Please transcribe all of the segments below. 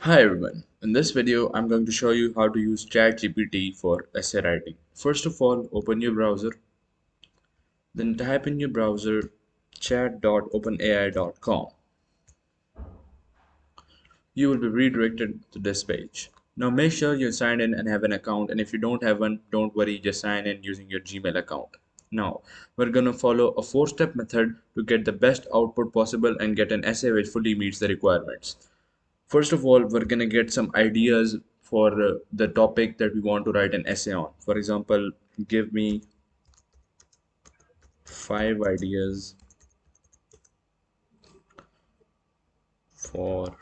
Hi everyone. In this video, I'm going to show you how to use ChatGPT for essay writing. First of all, open your browser, then type in your browser chat.openai.com. You will be redirected to this page. Now make sure you're signed in and have an account, and if you don't have one, don't worry, just sign in using your Gmail account. Now, we're going to follow a four-step method to get the best output possible and get an essay which fully meets the requirements. First of all, we're going to get some ideas for the topic that we want to write an essay on. For example, give me 5 ideas for,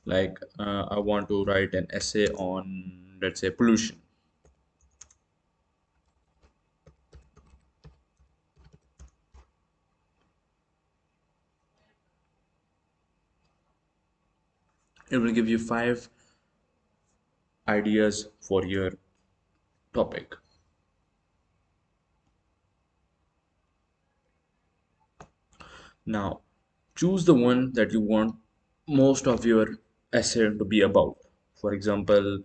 I want to write an essay on, let's say, pollution. It will give you 5 ideas for your topic. Now, choose the one that you want most of your essay to be about. For example,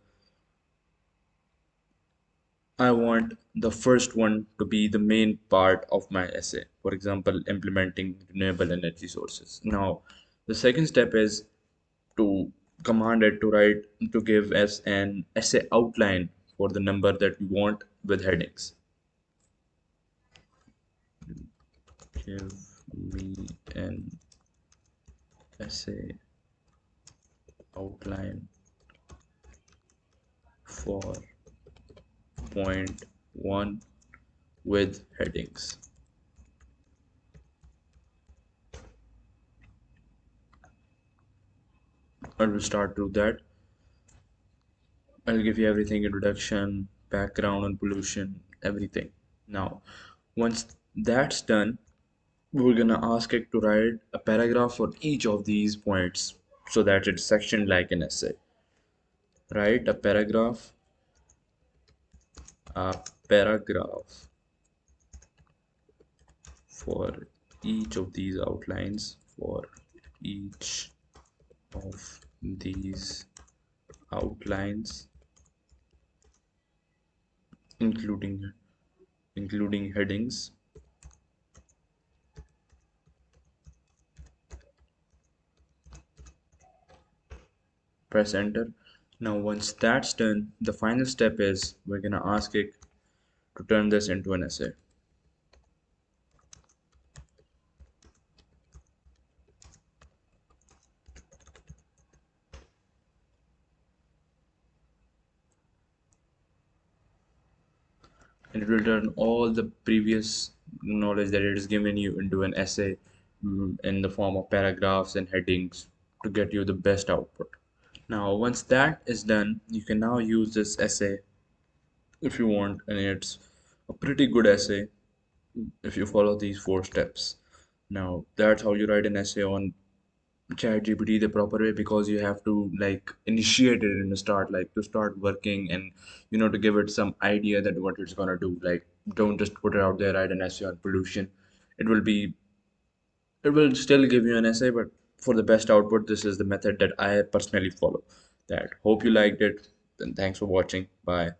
I want the first one to be the main part of my essay. For example, implementing renewable energy sources. Now, the second step is to command it to write to give us an essay outline for the number that we want with headings. Give me an essay outline for point 1 with headings. I will start to that. I'll give you everything: introduction, background on pollution, everything. Now, once that's done, we're gonna ask it to write a paragraph for each of these points so that it's sectioned like an essay. Write a paragraph for each of these outlines, for each of these outlines, including headings. Press enter. Now once that's done, the final step is we're gonna ask it to turn this into an essay. And it will turn all the previous knowledge that it has given you into an essay, in the form of paragraphs and headings to get you the best output. Now once that is done, you can now use this essay if you want, and it's a pretty good essay if you follow these 4 steps. Now that's how you write an essay on ChatGPT the proper way, because you have to like initiate it in the start, like to start working, and to give it some idea that what it's gonna do. Like, don't just put it out there, write an essay on pollution. It will be, it will still give you an essay, but for the best output, this is the method that I personally follow. That hope you liked it. Then thanks for watching. Bye.